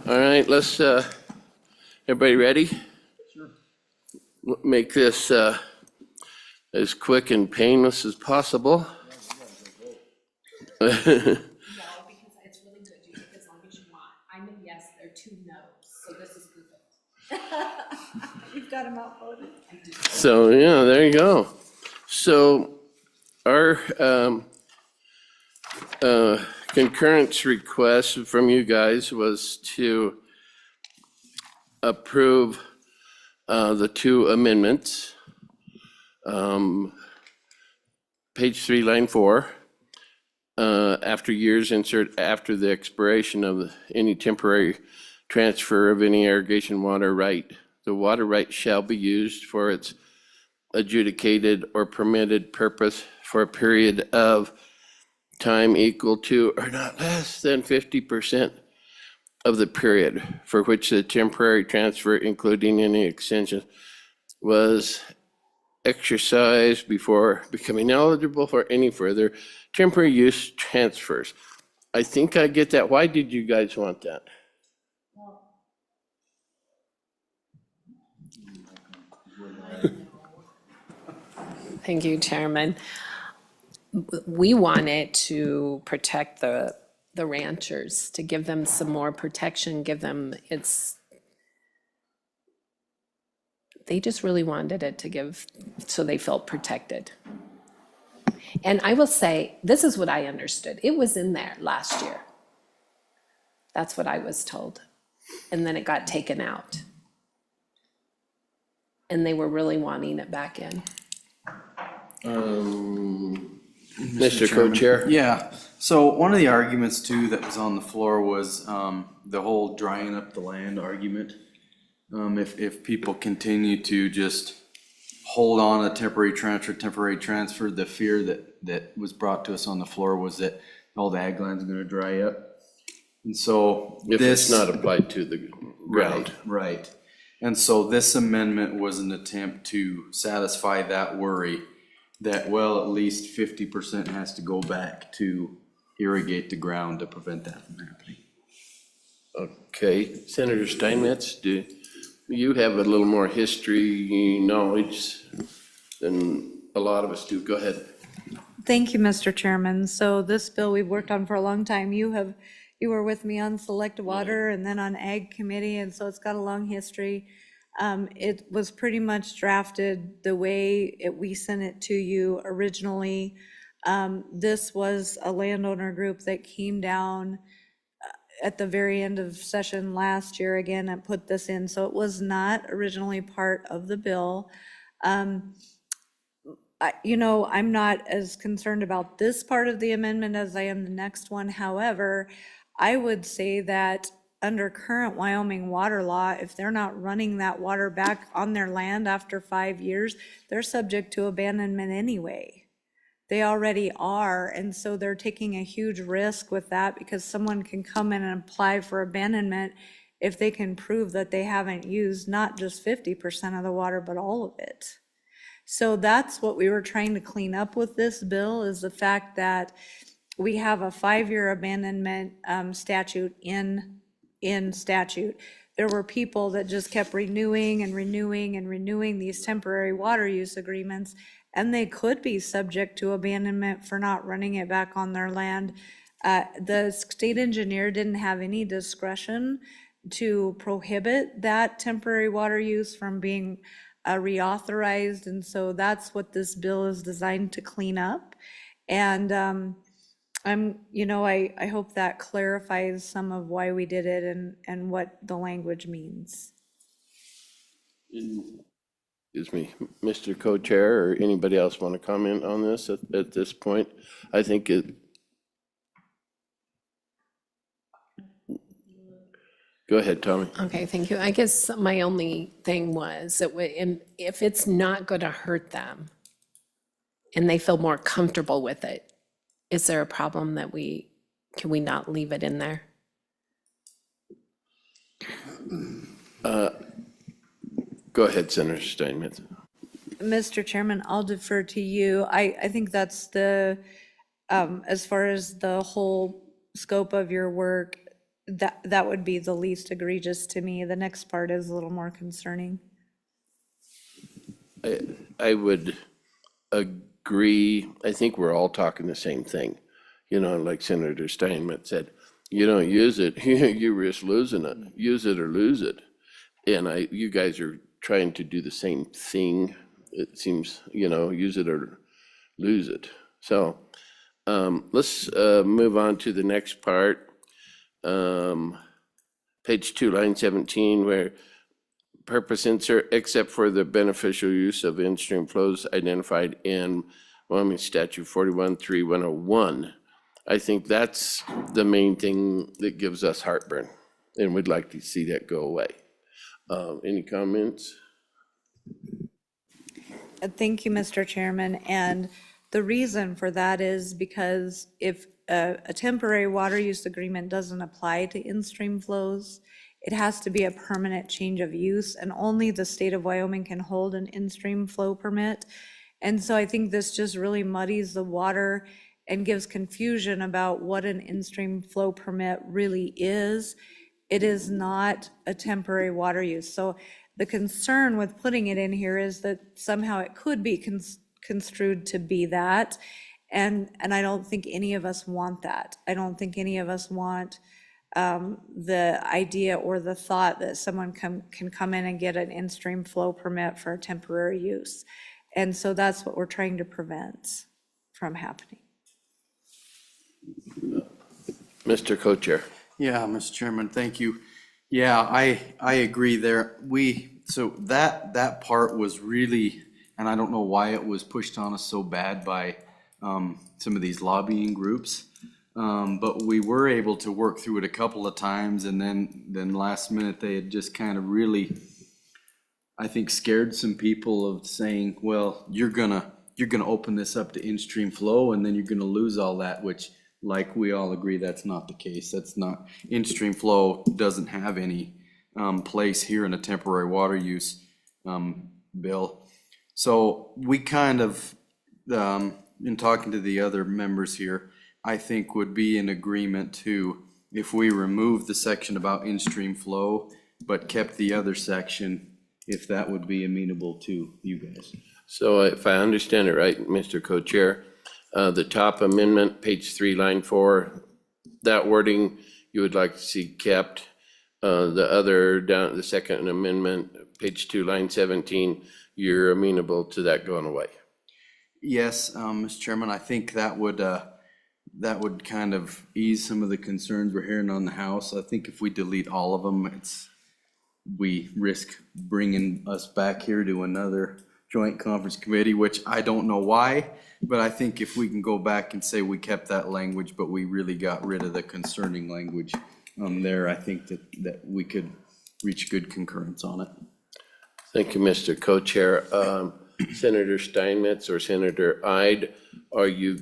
All right, let's, everybody ready? Sure. Make this as quick and painless as possible. No, because it's really good. You take as long as you want. I'm a yes, there are 2 no's, so this is perfect. You've got them outvoted. I do. So, yeah, there you go. So our concurrence request from you guys was to approve the 2 amendments. Page 3, line 4. After years, insert after the expiration of any temporary transfer of any irrigation water right. The water right shall be used for its adjudicated or permitted purpose for a period of time equal to or not less than 50% of the period for which the temporary transfer, including any extension, was exercised before becoming eligible for any further temporary use transfers. I think I get that. Why did you guys want that? Thank you, Chairman. We wanted to protect the ranchers, to give them some more protection, give them they just really wanted it to give, so they felt protected. And I will say, this is what I understood. It was in there last year. That's what I was told. And then it got taken out. And they were really wanting it back in. Mr. Chairman. Co-Chair? Yeah, so one of the arguments too that was on the floor was the whole drying up the land argument. If people continue to just hold on a temporary transfer, the fear that was brought to us on the floor was that all the ag land's gonna dry up. And so If it's this. not applied to the ground. Right. And so this amendment was an attempt to satisfy that worry that, well, at least 50% has to go back to irrigate the ground to prevent that from happening. Okay, Senator Steinmetz, do you have a little more history knowledge than a lot of us do? Go ahead. Thank you, Mr. Chairman. So this bill we've worked on for a long time. You were with me on Select Water and then on Ag Committee, and so it's got a long history. It was pretty much drafted the way we sent it to you originally. This was a landowner group that came down at the very end of session last year again and put this in, so it was not originally part of the bill. I'm not as concerned about this part of the amendment as I am the next one. However, I would say that under current Wyoming water law, if they're not running that water back on their land after 5 years, they're subject to abandonment anyway. They already are, and so they're taking a huge risk with that because someone can come in and apply for abandonment if they can prove that they haven't used not just 50% of the water, but all of it. So that's what we were trying to clean up with this bill, is the fact that we have a 5-year abandonment statute in statute. There were people that just kept renewing and renewing and renewing these temporary water use agreements, and they could be subject to abandonment for not running it back on their land. The state engineer didn't have any discretion to prohibit that temporary water use from being reauthorized, and so that's what this bill is designed to clean up. And I hope that clarifies some of why we did it and what the language means. Excuse me, Mr. Co-Chair, or anybody else want to comment on this at this point? I think it. Go ahead, Tommy. Okay, thank you. I guess my only thing was that if it's not going to hurt them and they feel more comfortable with it, is there a problem that can we not leave it in there? Go ahead, Senator Steinmetz. Mr. Chairman, I'll defer to you. I think that's the, as far as the whole scope of your work, that would be the least egregious to me. The next part is a little more concerning. I would agree. I think we're all talking the same thing. You know, like Senator Steinmetz said, you don't use it, you risk losing it. Use it or lose it. And you guys are trying to do the same thing. It seems, use it or lose it. So let's move on to the next part. Page 2, line 17, where purpose insert, except for the beneficial use of in-stream flows identified in Wyoming Statute 41.3.101. I think that's the main thing that gives us heartburn, and we'd like to see that go away. Any comments? Thank you, Mr. Chairman. And the reason for that is because if a temporary water use agreement doesn't apply to in-stream flows, it has to be a permanent change of use, and only the state of Wyoming can hold an in-stream flow permit. And so I think this just really muddies the water and gives confusion about what an in-stream flow permit really is. It is not a temporary water use. So the concern with putting it in here is that somehow it could be construed to be that. And I don't think any of us want that. I don't think any of us want the idea or the thought that someone can come in and get an in-stream flow permit for a temporary use. And so that's what we're trying to prevent from happening. Mr. Co-Chair. Yeah, Mr. Chairman, thank you. Yeah, I agree there. So that part was really, and I don't know why it was pushed on us so bad by some of these lobbying groups. But we were able to work through it a couple of times, and then last minute they had just kind of really, I think, scared some people of saying, well, you're gonna open this up to in-stream flow, and then you're gonna lose all that, which, like we all agree, that's not the case. That's not, in-stream flow doesn't have any place here in a temporary water use bill. So we kind of, in talking to the other members here, I think would be in agreement to, if we remove the section about in-stream flow, but kept the other section, if that would be amenable to you guys. So if I understand it right, Mr. Co-Chair, the top amendment, page 3, line 4, that wording you would like to see kept. The other, down the second amendment, page 2, line 17, you're amenable to that going away. Yes, Mr. Chairman, I think that would kind of ease some of the concerns we're hearing on the House. I think if we delete all of them, we risk bringing us back here to another joint conference committee, which I don't know why, but I think if we can go back and say we kept that language, but we really got rid of the concerning language there, I think that we could reach good concurrence on it. Thank you, Mr. Co-Chair. Senator Steinmetz or Senator Ide, are you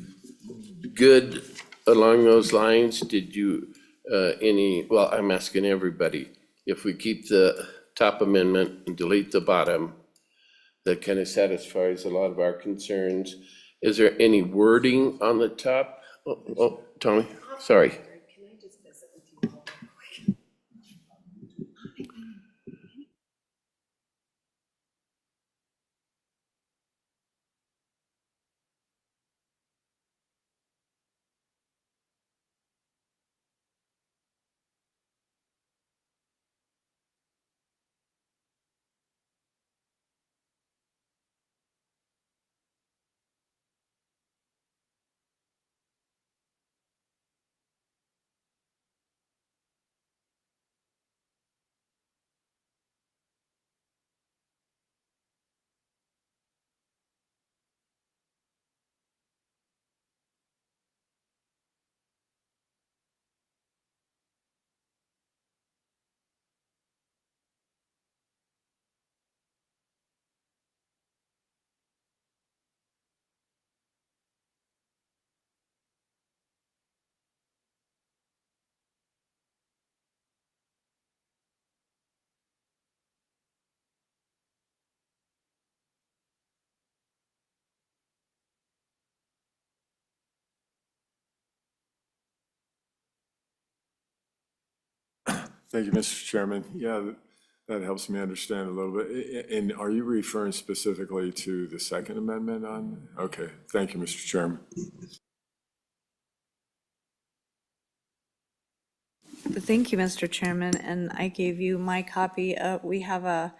good along those lines? Did you, well, I'm asking everybody, if we keep the top amendment and delete the bottom, that kind of satisfies a lot of our concerns. Is there any wording on the top? Oh, Tommy, sorry. Thank you, Mr. Chairman. Yeah, that helps me understand a little bit. And are you referring specifically to the Second Amendment on? Okay, thank you, Mr. Chairman. Thank you, Mr. Chairman, and I gave you my copy of, we have a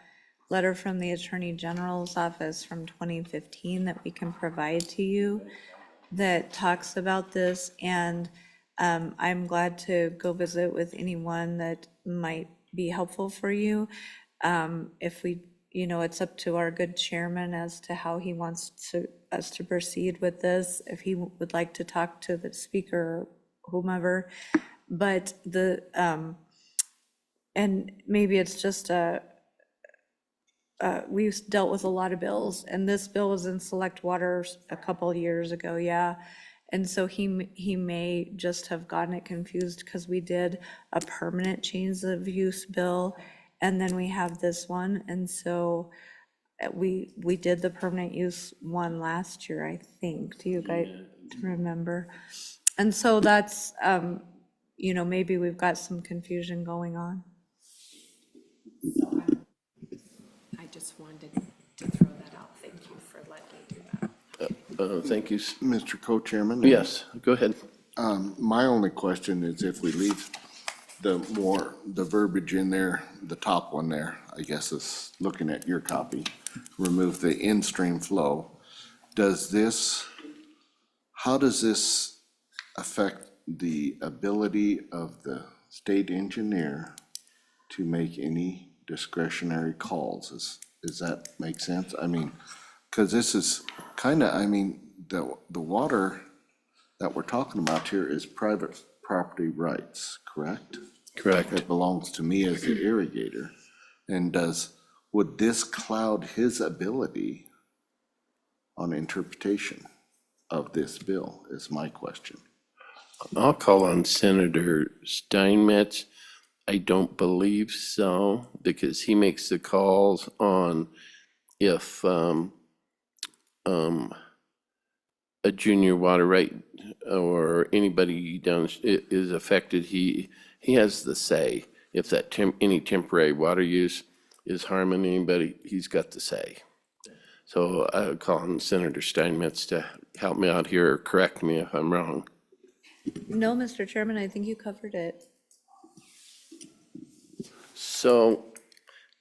letter from the Attorney General's office from 2015 that we can provide to you that talks about this, and I'm glad to go visit with anyone that might be helpful for you. If we, it's up to our good chairman as to how he wants us to proceed with this, if he would like to talk to the speaker or whomever. But and maybe it's just we've dealt with a lot of bills, and this bill was in select waters a couple of years ago, yeah. And so he may just have gotten it confused because we did a permanent change of use bill, and then we have this one, and so we did the permanent use one last year, I think. Do you guys remember? And so that's, maybe we've got some confusion going on. I just wanted to throw that out. Thank you for letting me do that. Thank you. Mr. Co-Chairman? Yes, go ahead. My only question is if we leave the verbiage in there, the top one there, I guess is looking at your copy, remove the in-stream flow. How does this affect the ability of the state engineer to make any discretionary calls? Does that make sense? I mean, because this is kind of, the water that we're talking about here is private property rights, correct? Correct. It belongs to me as the irrigator. And would this cloud his ability on interpretation of this bill is my question. I'll call on Senator Steinmetz. I don't believe so, because he makes the calls on if a junior water right or anybody down is affected. He has the say. If that any temporary water use is harming anybody, he's got the say. So I would call on Senator Steinmetz to help me out here or correct me if I'm wrong. No, Mr. Chairman, I think you covered it. So,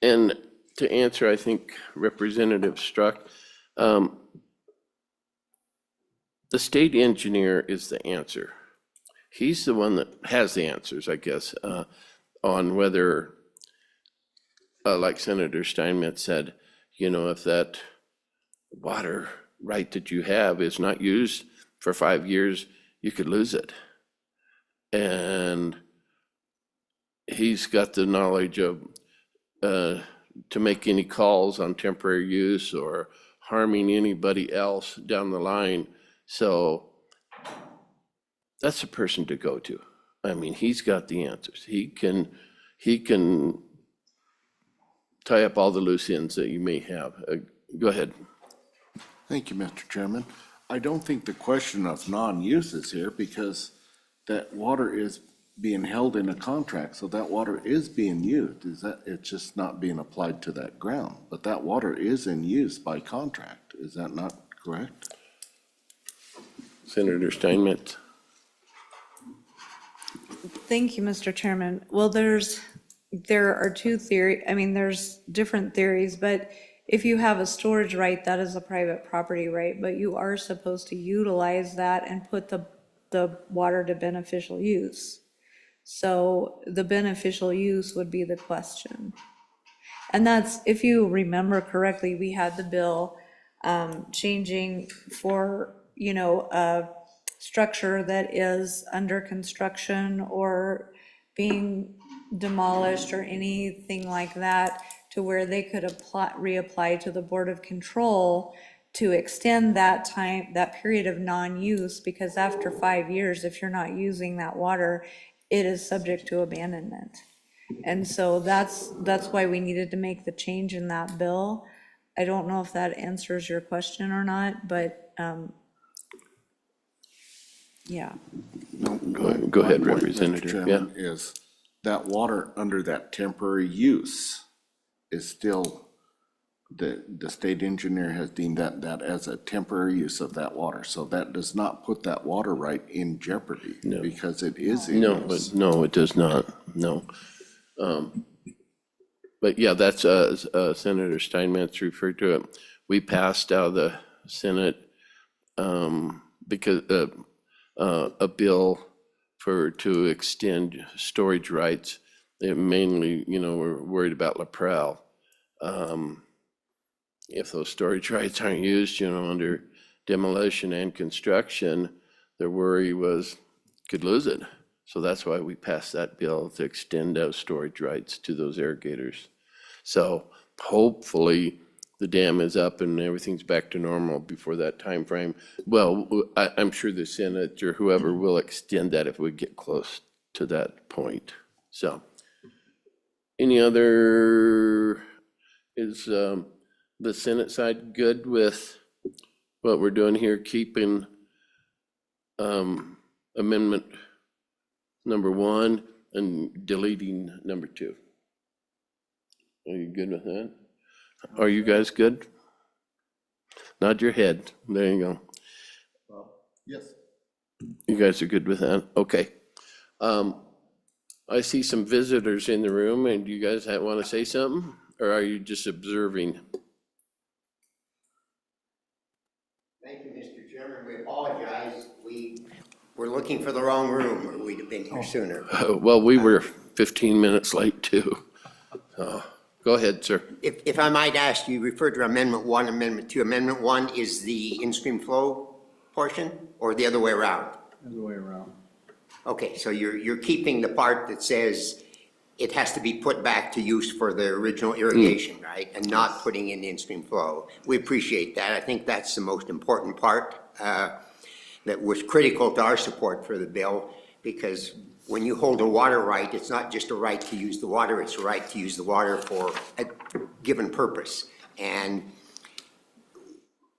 and to answer, I think Representative Struck, the state engineer is the answer. He's the one that has the answers, I guess, on whether, like Senator Steinmetz said, if that water right that you have is not used for 5 years, you could lose it. And he's got the knowledge of, to make any calls on temporary use or harming anybody else down the line. So that's a person to go to. I mean, he's got the answers. He can tie up all the loose ends that you may have. Go ahead. Thank you, Mr. Chairman. I don't think the question of non-use is here because that water is being held in a contract, so that water is being used. It's just not being applied to that ground, but that water is in use by contract. Is that not correct? Senator Steinmetz. Thank you, Mr. Chairman. Well, there are two theories. I mean, there's different theories, but if you have a storage right, that is a private property right, but you are supposed to utilize that and put the water to beneficial use. So the beneficial use would be the question. And that's, if you remember correctly, we had the bill changing for, a structure that is under construction or being demolished or anything like that, to where they could reapply to the Board of Control to extend that time, that period of non-use, because after 5 years, if you're not using that water, it is subject to abandonment. And so that's why we needed to make the change in that bill. I don't know if that answers your question or not, but yeah. Go ahead, My point, Mr. Representative. Chairman, is that water under that temporary use is still, the state engineer has deemed that as a temporary use of that water. So that does not put that water right in jeopardy. Because it is in No, use. but no, it does not, no. But yeah, that's, Senator Steinmetz referred to it. We passed out of the Senate, because, a bill to extend storage rights. It mainly, we're worried about LaPrelle. If those storage rights aren't used, under demolition and construction, their worry was could lose it. So that's why we passed that bill to extend those storage rights to those irrigators. So hopefully the dam is up and everything's back to normal before that time frame. Well, I'm sure the Senate or whoever will extend that if we get close to that point. So, any other, is the Senate side good with what we're doing here, keeping amendment number 1 and deleting number 2? Are you good with that? Are you guys good? Nod your head. There you go. Yes. You guys are good with that? Okay. I see some visitors in the room, and do you guys want to say something? Or are you just observing? Thank you, Mr. Chairman. We apologize. We were looking for the wrong room, or we'd have been here sooner. Well, we were 15 minutes late too. Go ahead, sir. If I might ask, you referred to Amendment 1, Amendment 2. Amendment 1 is the in-stream flow portion, or the other way around? Other way around. Okay, so you're keeping the part that says it has to be put back to use for the original irrigation, right? And not putting in in-stream flow. We appreciate that. I think that's the most important part that was critical to our support for the bill, because when you hold a water right, it's not just a right to use the water, it's a right to use the water for a given purpose. And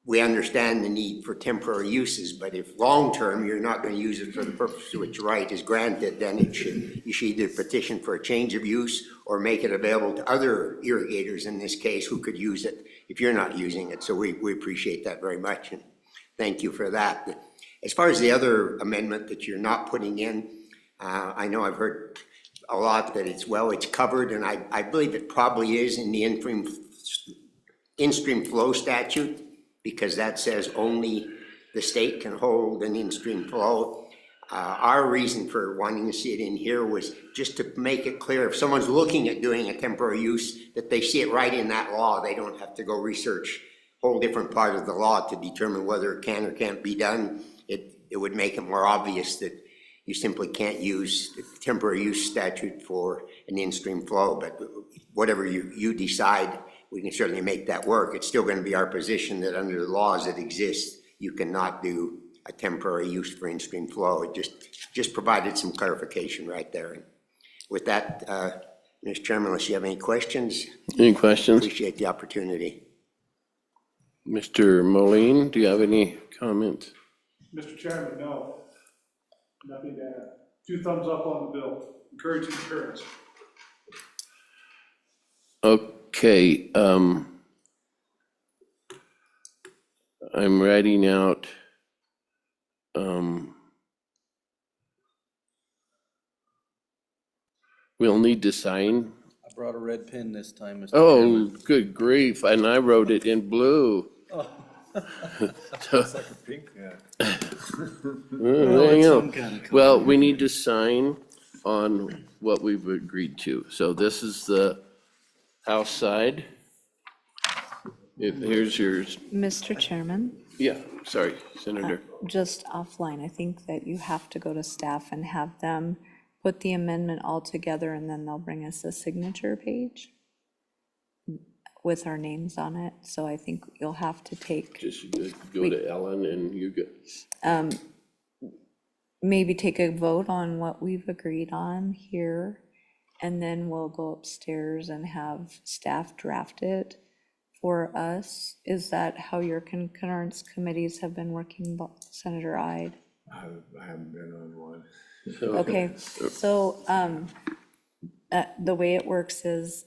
we understand the need for temporary uses, but if long-term you're not going to use it for the purpose to which right is granted, then you should either petition for a change of use or make it available to other irrigators in this case who could use it if you're not using it. So we appreciate that very much, and thank you for that. As far as the other amendment that you're not putting in, I know I've heard a lot that it's covered, and I believe it probably is in the in-stream flow statute, because that says only the state can hold an in-stream flow. Our reason for wanting to see it in here was just to make it clear, if someone's looking at doing a temporary use, that they see it right in that law. They don't have to go research a whole different part of the law to determine whether it can or can't be done. It would make it more obvious that you simply can't use the temporary use statute for an in-stream flow, but whatever you decide, we can certainly make that work. It's still going to be our position that under the laws that exist, you cannot do a temporary use for in-stream flow. It just provided some clarification right there. And with that, Mr. Chairman, unless you have any questions, Any questions? appreciate the opportunity. Mr. Moline, do you have any comments? Mr. Chairman, no. Nothing to add. 2 thumbs up on the bill. Encouraging concurrence. Okay, I'm writing out, we'll need to sign. I brought a red pen this time, Mr. Oh, Chairman. good grief, and I wrote it in blue. So, Pink, yeah. there you some go. kind of color. Well, we need to sign on what we've agreed to. So this is the House side. Here's yours. Mr. Chairman, Yeah, sorry, Senator. just offline, I think that you have to go to staff and have them put the amendment all together, and then they'll bring us a signature page with our names on it. So I think you'll have to take, Just go to Ellen and you go. maybe take a vote on what we've agreed on here, and then we'll go upstairs and have staff draft it for us. Is that how your concurrence committees have been working, Senator Ide? I haven't been on one. Okay, so the way it works is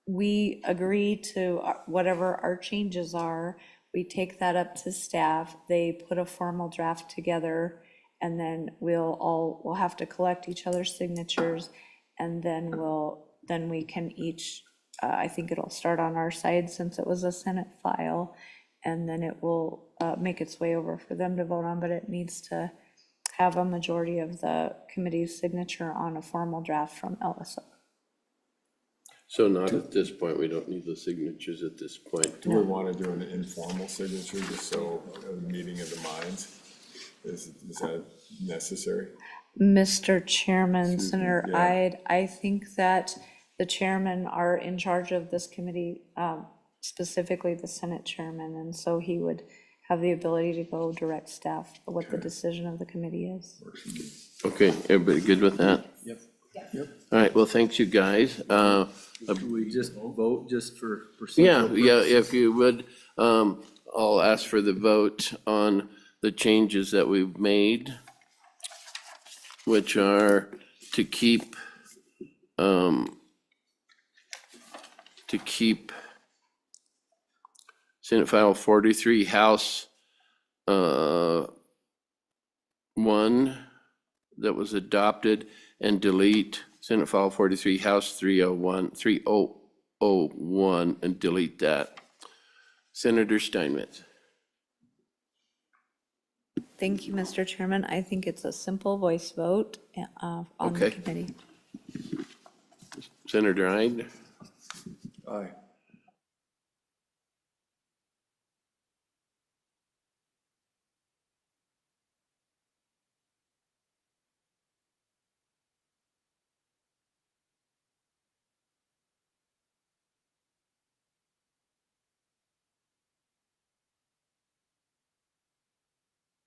we agree to whatever our changes are. We take that up to staff, they put a formal draft together, and then we'll have to collect each other's signatures, and then we can each, I think it'll start on our side since it was a Senate file, and then it will make its way over for them to vote on, but it needs to have a majority of the committee's signature on a formal draft from LSO. So not at this point, we don't need the signatures at this point. Do we want to do an informal signature, just so a meeting of the minds? Is that necessary? Mr. Chairman, Senator yeah. Ide, I think that the chairmen are in charge of this committee, specifically the Senate chairman, and so he would have the ability to go direct staff what the decision of the committee is. Okay, everybody good with that? Yep. All right, well, thanks, you guys. Should we just vote just for Yeah, procedural yeah, purposes? if you would, I'll ask for the vote on the changes that we've made, which are to keep Senate File 43, House 1 that was adopted, and delete Senate File 43, House 3001, and delete that. Senator Steinmetz. Thank you, Mr. Chairman. I think it's a simple voice vote on the Okay. committee. Senator Ide. Aye.